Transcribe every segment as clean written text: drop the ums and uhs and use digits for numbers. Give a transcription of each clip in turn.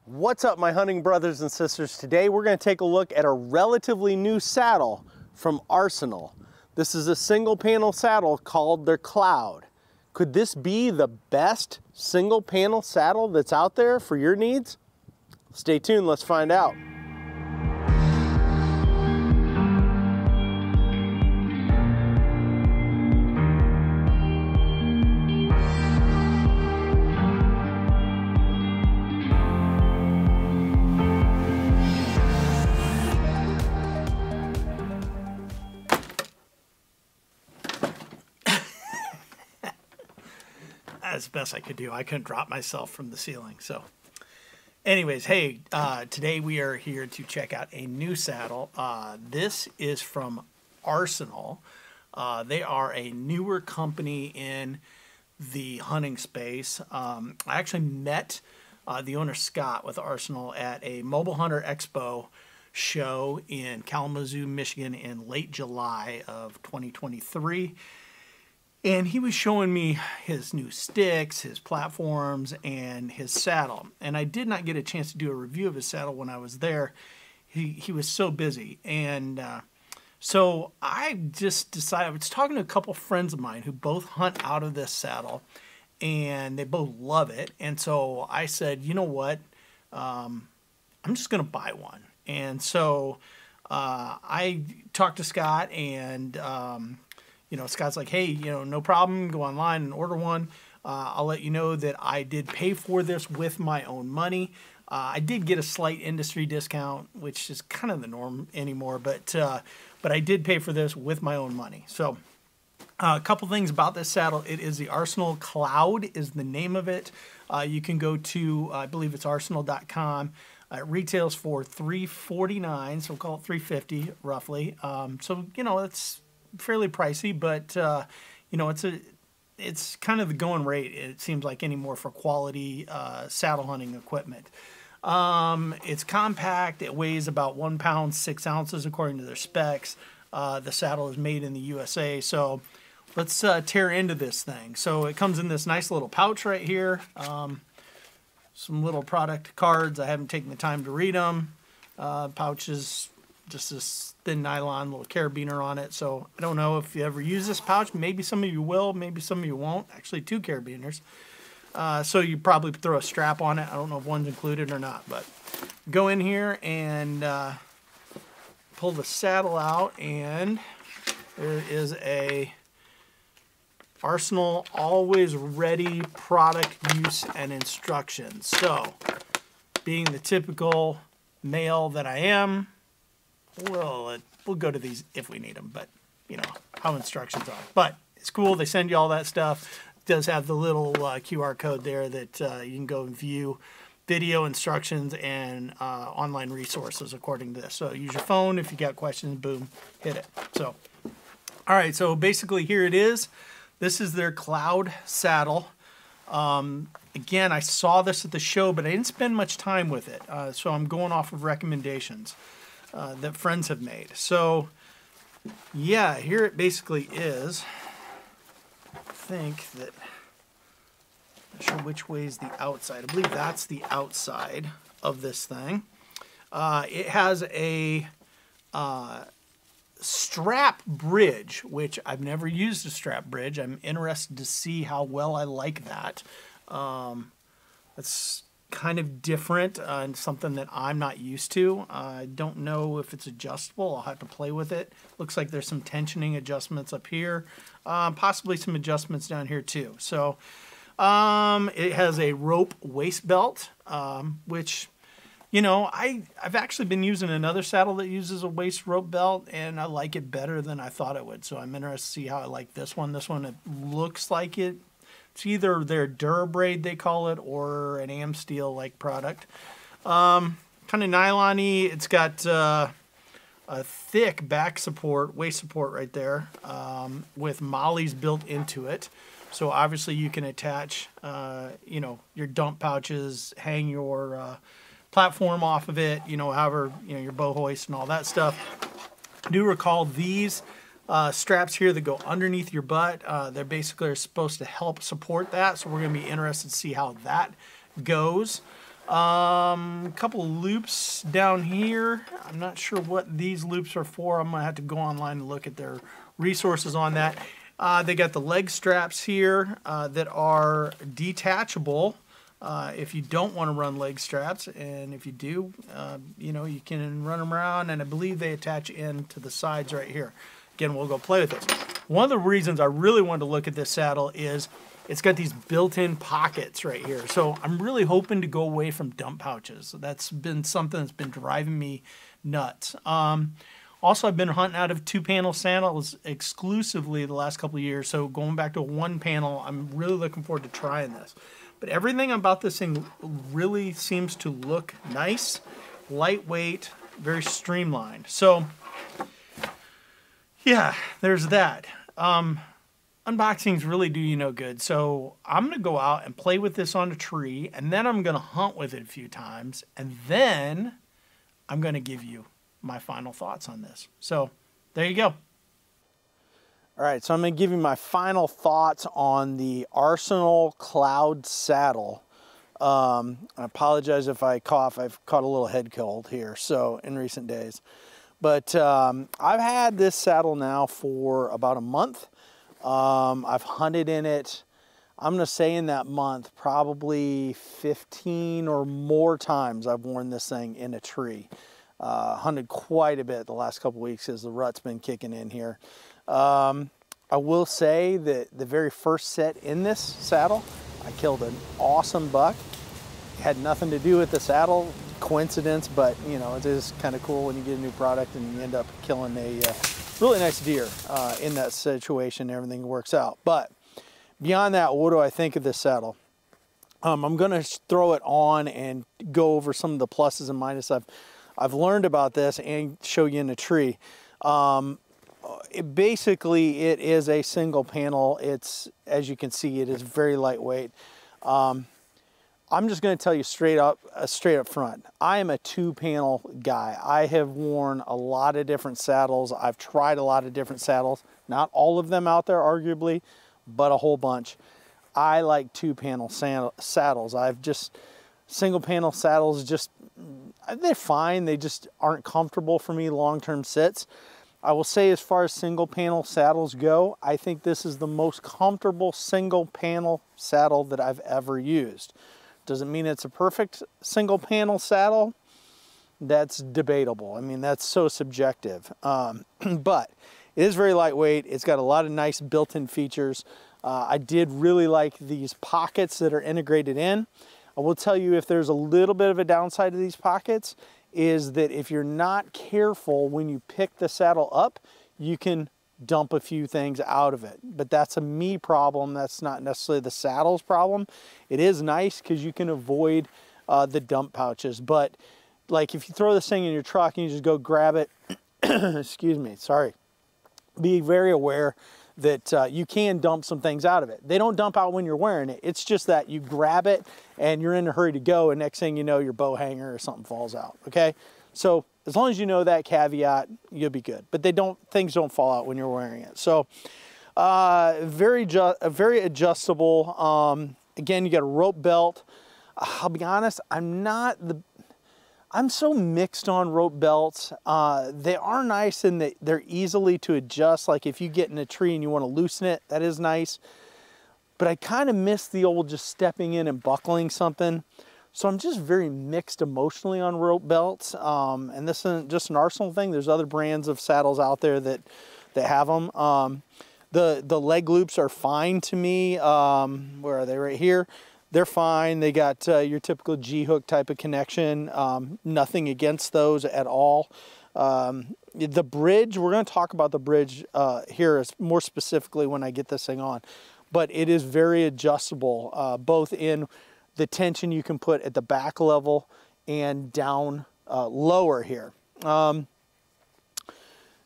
What's up, my hunting brothers and sisters? Today we're going to take a look at a relatively new saddle from Arsenal. This is a single panel saddle called their Cloud. Could this be the best single panel saddle that's out there for your needs? Stay tuned, let's find out. That's the best I could do. I couldn't drop myself from the ceiling. So anyways, hey, today we are here to check out a new saddle. This is from Arsenal. They are a newer company in the hunting space. I actually met the owner, Scott, with Arsenal at a Mobile Hunter Expo show in Kalamazoo, Michigan in late July of 2023. And he was showing me his new sticks, his platforms, and his saddle. And I did not get a chance to do a review of his saddle when I was there. He was so busy. And so I just decided, I was talking to a couple friends of mine who both hunt out of this saddle. And they both love it. And so I said, you know what? I'm just going to buy one. And so I talked to Scott and... you know, Scott's like, hey, you know, no problem. Go online and order one. I'll let you know that I did pay for this with my own money. I did get a slight industry discount, which is kind of the norm anymore, but I did pay for this with my own money. So a couple things about this saddle. It is the Arsenal Cloud is the name of it. You can go to, I believe it's arsenal.com. It retails for $349, so we'll call it $350 roughly. So, you know, it's fairly pricey, but you know, it's kind of the going rate, it seems like, anymore for quality saddle hunting equipment. It's compact. It weighs about 1 pound 6 ounces according to their specs. The saddle is made in the USA. So let's tear into this thing. So it comes in this nice little pouch right here. Some little product cards. I haven't taken the time to read them. Pouches, just this thin nylon little carabiner on it. So I don't know if you ever use this pouch. Maybe some of you will, maybe some of you won't. Actually, 2 carabiners. So you probably throw a strap on it. I don't know if one's included or not, but go in here and pull the saddle out, and there is a Arsenal Always Ready product use and instructions. So being the typical male that I am, we'll go to these if we need them, but you know how instructions are. But it's cool. They send you all that stuff. It does have the little QR code there that you can go and view video instructions and online resources according to this. So use your phone. If you got questions, boom, hit it. So, all right. So basically here it is. This is their Cloud saddle. Again, I saw this at the show, but I didn't spend much time with it. So I'm going off of recommendations that friends have made. So yeah, here it basically is. I think that, not sure which way is the outside. I believe that's the outside of this thing. It has a strap bridge, which I've never used a strap bridge. I'm interested to see how well I like that. It's kind of different and something that I'm not used to. I don't know if it's adjustable. I'll have to play with it. Looks like there's some tensioning adjustments up here, possibly some adjustments down here too. So it has a rope waist belt, which, you know, I've actually been using another saddle that uses a waist rope belt, and I like it better than I thought it would. So I'm interested to see how I like this one. This one, it looks like it's either their Durabraid, they call it, or an Amsteel-like product. Kind of nylon-y. It's got a thick back support, waist support right there, with mollies built into it. So obviously you can attach, you know, your dump pouches, hang your platform off of it, you know, however, you know, your bow hoist and all that stuff. I do recall these straps here that go underneath your butt. They're basically supposed to help support that, so we're going to be interested to see how that goes. A couple loops down here. I'm not sure what these loops are for. I'm gonna have to go online and look at their resources on that. They got the leg straps here that are detachable if you don't want to run leg straps, and if you do, you know, you can run them around, and I believe they attach in to the sides right here. Again, we'll go play with this. One of the reasons I really wanted to look at this saddle is it's got these built-in pockets right here. So I'm really hoping to go away from dump pouches. That's been something that's been driving me nuts. Also, I've been hunting out of 2-panel saddles exclusively the last couple of years. So going back to a 1-panel, I'm really looking forward to trying this. But everything about this thing really seems to look nice, lightweight, very streamlined. So yeah, there's that. Unboxings really do you no good. So I'm going to go out and play with this on a tree, and then I'm going to hunt with it a few times, and then I'm going to give you my final thoughts on this. So there you go. All right, so I'm going to give you my final thoughts on the Arsenal Cloud saddle. I apologize if I cough. I've caught a little head cold here, so in recent days. But I've had this saddle now for about a month. I've hunted in it, I'm going to say in that month, probably 15 or more times I've worn this thing in a tree. Hunted quite a bit the last couple weeks as the rut's been kicking in here. I will say that the very first set in this saddle, I killed an awesome buck. It had nothing to do with the saddle, coincidence, but you know, it is kind of cool when you get a new product and you end up killing a really nice deer in that situation. Everything works out. But beyond that, what do I think of this saddle? I'm going to throw it on and go over some of the pluses and minuses I've learned about this and show you in a tree. Basically, it is a single panel. It's, as you can see, it is very lightweight. I'm just going to tell you straight up front. I am a 2-panel guy. I have worn a lot of different saddles. I've tried a lot of different saddles. Not all of them out there, arguably, but a whole bunch. I like 2-panel saddles. Single-panel saddles they're fine. They just aren't comfortable for me long-term sits. I will say, as far as single-panel saddles go, I think this is the most comfortable single-panel saddle that I've ever used. Doesn't mean it's a perfect single-panel saddle. That's debatable. I mean, that's so subjective. But it is very lightweight. It's got a lot of nice built-in features. I did really like these pockets that are integrated in. I will tell you, if there's a little bit of a downside to these pockets, is that if you're not careful when you pick the saddle up, you can dump a few things out of it. But that's a me problem. That's not necessarily the saddle's problem. It is nice because you can avoid the dump pouches. But like if you throw this thing in your truck and you just go grab it, excuse me, sorry, be very aware that you can dump some things out of it. They don't dump out when you're wearing it. It's just that you grab it and you're in a hurry to go, and next thing you know, your bow hanger or something falls out, okay? So as long as you know that caveat, you'll be good. But things don't fall out when you're wearing it. So very adjustable. Again, you got a rope belt. I'll be honest, I'm so mixed on rope belts. They are nice in that they're easily to adjust. Like if you get in a tree and you want to loosen it, that is nice. But I kind of miss the old just stepping in and buckling something. So I'm just very mixed emotionally on rope belts. And this isn't just an Arsenal thing. There's other brands of saddles out there that have them. The leg loops are fine to me. Where are they? Right here. They're fine. They got your typical G-hook type of connection. Nothing against those at all. The bridge, we're going to talk about the bridge here more specifically when I get this thing on. But it is very adjustable, both in the tension you can put at the back level and down lower here.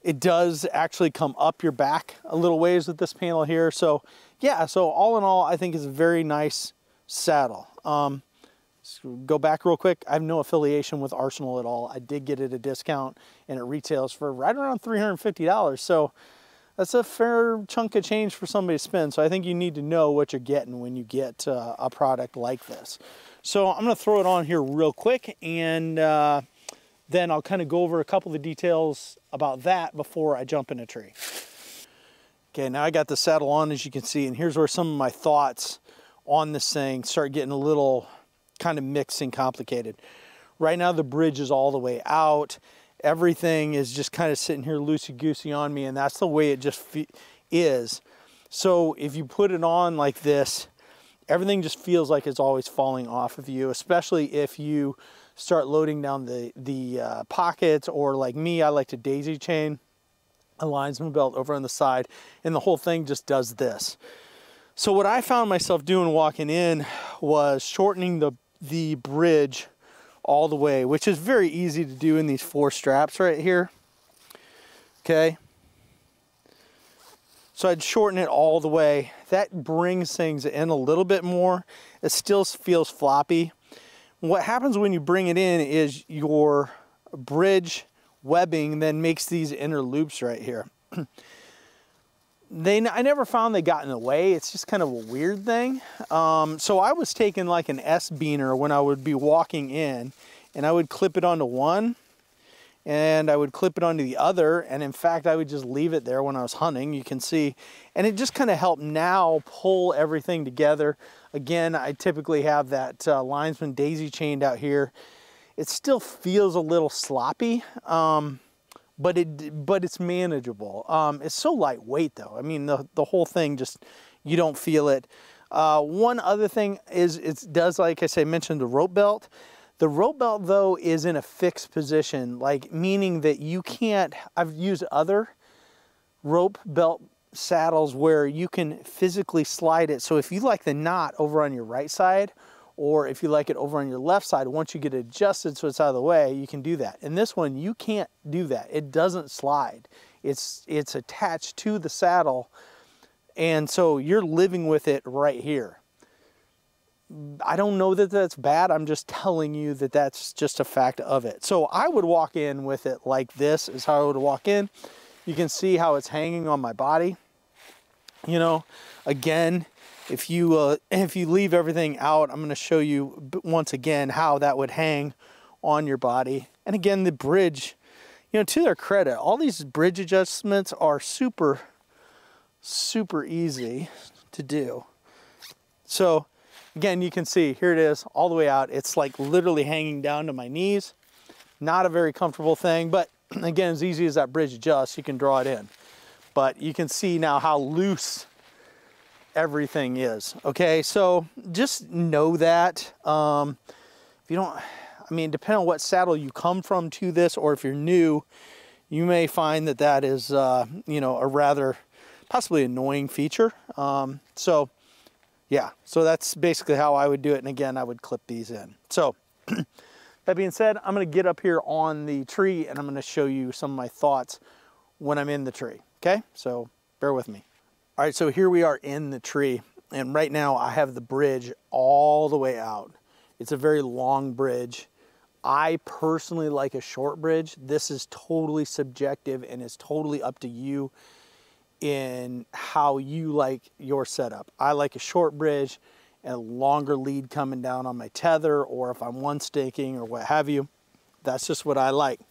It does actually come up your back a little ways with this panel here. So yeah, so all in all, I think it's a very nice saddle. Go back real quick. I have no affiliation with Arsenal at all. I did get it at a discount and it retails for right around $350. So that's a fair chunk of change for somebody to spend. So I think you need to know what you're getting when you get a product like this. So I'm going to throw it on here real quick, and then I'll kind of go over a couple of the details about that before I jump in a tree. Okay, now I got the saddle on, as you can see, and here's where some of my thoughts on this thing start getting a little kind of mixed and complicated. Right now the bridge is all the way out. Everything is just kind of sitting here loosey-goosey on me, and that's the way it just is. So if you put it on like this, everything just feels like it's always falling off of you, especially if you start loading down the pockets, or like me, I like to daisy chain a linesman belt over on the side, and the whole thing just does this. So what I found myself doing walking in was shortening the bridge all the way, which is very easy to do in these 4 straps right here. Okay. So I'd shorten it all the way. That brings things in a little bit more. It still feels floppy. What happens when you bring it in is your bridge webbing then makes these inner loops right here. I never found they got in the way. It's just kind of a weird thing. So I was taking like an S-beaner when I would be walking in, and I would clip it onto one, and I would clip it onto the other, and in fact I would just leave it there when I was hunting, you can see, and it just kind of helped now pull everything together. Again, I typically have that linesman daisy chained out here. It still feels a little sloppy, but it's manageable. It's so lightweight though. I mean, the whole thing just, you don't feel it. One other thing is it does, like I say, mention the rope belt. The rope belt though is in a fixed position, like meaning that you can't, I've used other rope belt saddles where you can physically slide it. So if you like the knot over on your right side, or if you like it over on your left side, once you get it adjusted so it's out of the way, you can do that. In this one, you can't do that. It doesn't slide. It's attached to the saddle, and so you're living with it right here. I don't know that that's bad. I'm just telling you that that's just a fact of it. So I would walk in with it like this is how I would walk in. You can see how it's hanging on my body. You know, again, if you leave everything out, I'm going to show you once again how that would hang on your body. And again, the bridge, you know, to their credit, all these bridge adjustments are super easy to do. So again, you can see here it is all the way out. It's like literally hanging down to my knees. Not a very comfortable thing, but again, as easy as that bridge adjusts, you can draw it in. But you can see now how loose everything is. Okay, so just know that. If you don't, I mean, depending on what saddle you come from to this, or if you're new, you may find that that is, you know, a rather possibly annoying feature. So yeah, so that's basically how I would do it. And again, I would clip these in. So that being said, I'm going to get up here on the tree and I'm going to show you some of my thoughts when I'm in the tree. Okay, so bear with me. All right, so here we are in the tree, and right now I have the bridge all the way out. It's a very long bridge. I personally like a short bridge. This is totally subjective, and it's totally up to you in how you like your setup. I like a short bridge and a longer lead coming down on my tether, or if I'm one staking or what have you. That's just what I like.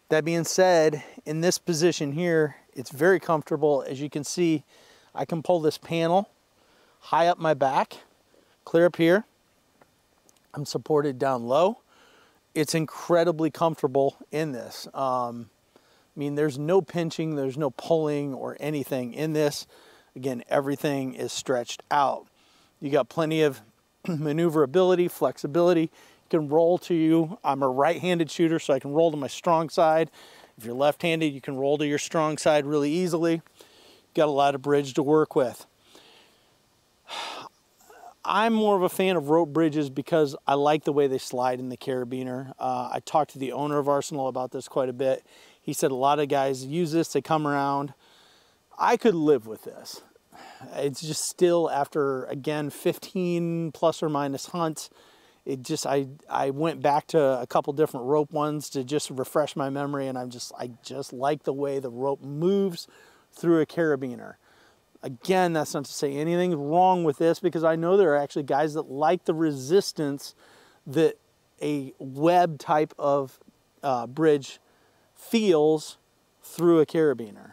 That being said, in this position here, it's very comfortable. As you can see, I can pull this panel high up my back, clear up here. I'm supported down low. It's incredibly comfortable in this. I mean, there's no pinching, there's no pulling or anything in this. Again, everything is stretched out. You got plenty of maneuverability, flexibility. You can roll to you. I'm a right-handed shooter, so I can roll to my strong side. If you're left-handed, you can roll to your strong side really easily. Got a lot of bridge to work with. I'm more of a fan of rope bridges because I like the way they slide in the carabiner. I talked to the owner of Arsenal about this quite a bit. He said a lot of guys use this, they come around. I could live with this. It's just still, after, again, 15 plus or minus hunts, it just, I went back to a couple different rope ones to just refresh my memory, and I just like the way the rope moves through a carabiner. Again, that's not to say anything's wrong with this, because I know there are actually guys that like the resistance that a web type of bridge feels through a carabiner.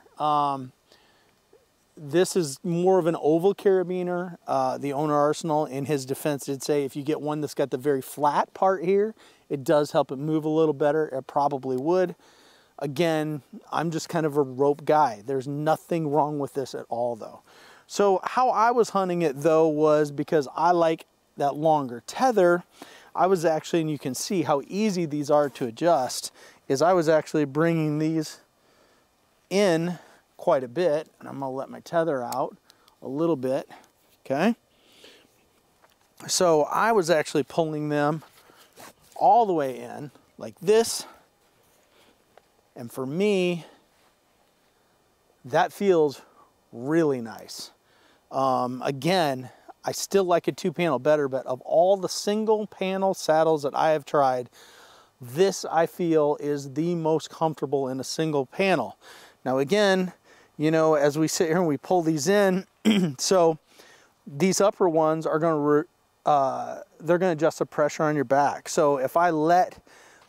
This is more of an oval carabiner. The owner Arsenal, in his defense, did say if you get one that's got the very flat part here, it does help it move a little better. It probably would. Again, I'm just kind of a rope guy. There's nothing wrong with this at all, though. So how I was hunting it, though, was because I like that longer tether. I was actually, and you can see how easy these are to adjust, is I was actually bringing these in quite a bit, and I'm gonna let my tether out a little bit, okay? So I was actually pulling them all the way in like this, and for me, that feels really nice. Again, I still like a 2-panel better, but of all the single panel saddles that I have tried, this I feel is the most comfortable in a single panel. Now again, you know, as we sit here and we pull these in, so these upper ones are going to, they're going to adjust the pressure on your back. So if I let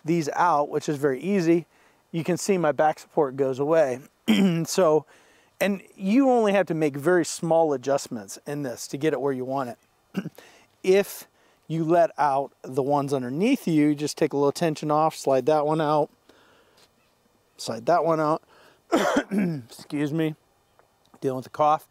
these out, which is very easy, you can see my back support goes away. So, and you only have to make very small adjustments in this to get it where you want it. If you let out the ones underneath you, you just take a little tension off, slide that one out, slide that one out. Excuse me, dealing with the cough.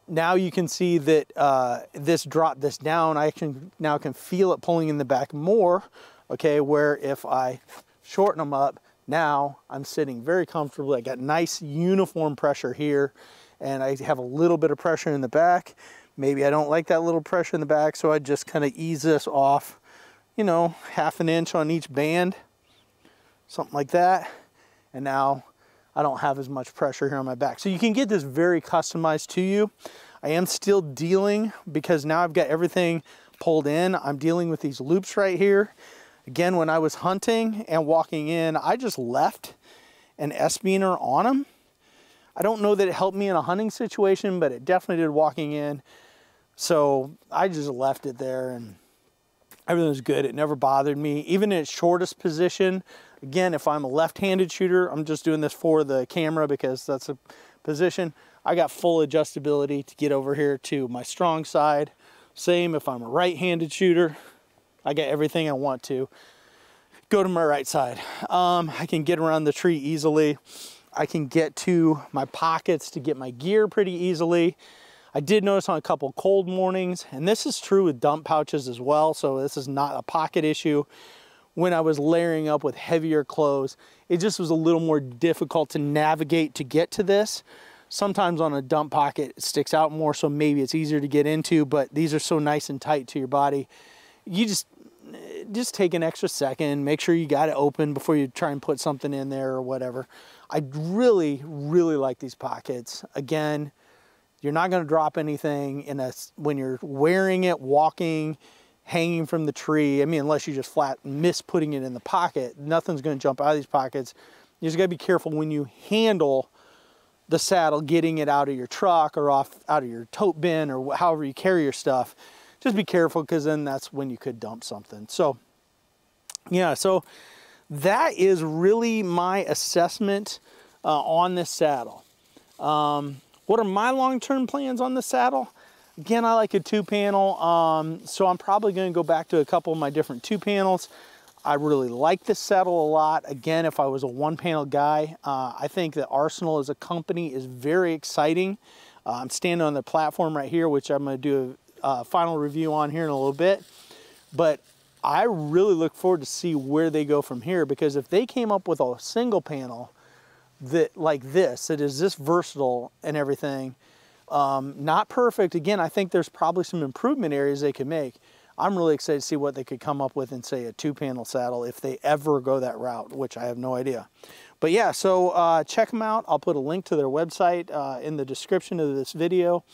Now you can see that this dropped this down. I now can feel it pulling in the back more, okay, where if I shorten them up, now I'm sitting very comfortably. I got nice uniform pressure here, and I have a little bit of pressure in the back. Maybe I don't like that little pressure in the back, so I just kind of ease this off, you know, 1/2 inch on each band, something like that. And now I don't have as much pressure here on my back. So you can get this very customized to you. I am still dealing, because now I've got everything pulled in, I'm dealing with these loops right here. Again, when I was hunting and walking in, I just left an S-beaner on them. I don't know that it helped me in a hunting situation, but it definitely did walking in. So I just left it there and everything was good. It never bothered me. Even in its shortest position, again, if I'm a left-handed shooter, I'm just doing this for the camera because that's a position. I got full adjustability to get over here to my strong side. Same if I'm a right-handed shooter, I got everything I want to go to my right side. I can get around the tree easily. I can get to my pockets to get my gear pretty easily. I did notice on a couple cold mornings, and this is true with dump pouches as well, so this is not a pocket issue. When I was layering up with heavier clothes, it just was a little more difficult to navigate to get to this. Sometimes on a dump pocket, it sticks out more, so maybe it's easier to get into, but these are so nice and tight to your body. You just take an extra second, make sure you got it open before you try and put something in there or whatever. I really, really like these pockets. Again, you're not going to drop anything when you're wearing it, walking, hanging from the tree. I mean, unless you just flat miss putting it in the pocket, nothing's going to jump out of these pockets. You just got to be careful when you handle the saddle, getting it out of your truck or out of your tote bin or however you carry your stuff. Just be careful, because then that's when you could dump something. So yeah, so that is really my assessment on this saddle. What are my long-term plans on the saddle? Again, I like a 2-panel, so I'm probably going to go back to a couple of my different 2-panels. I really like this saddle a lot. Again, if I was a 1-panel guy, I think that Arsenal as a company is very exciting. I'm standing on the platform right here, which I'm going to do a final review on here in a little bit. But I really look forward to see where they go from here, because if they came up with a single panel that like this, that is this versatile and everything, not perfect. Again, I think there's probably some improvement areas they could make. I'm really excited to see what they could come up with in, say, a 2-panel saddle if they ever go that route, which I have no idea. But yeah, so check them out. I'll put a link to their website in the description of this video.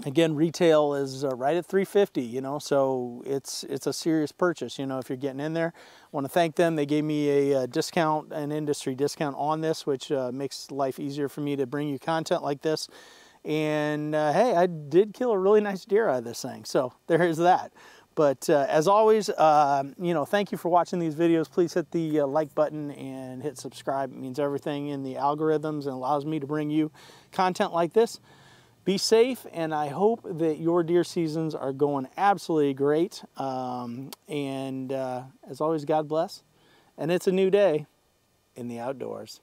Again, retail is right at $350, you know, so it's a serious purchase, you know, if you're getting in there. I want to thank them. They gave me a discount, an industry discount on this, which makes life easier for me to bring you content like this. And hey, I did kill a really nice deer out of this thing, so there is that. But as always, you know, thank you for watching these videos. Please hit the like button and hit subscribe. It means everything in the algorithms and allows me to bring you content like this. Be safe, and I hope that your deer seasons are going absolutely great. As always, God bless. And it's a new day in the outdoors.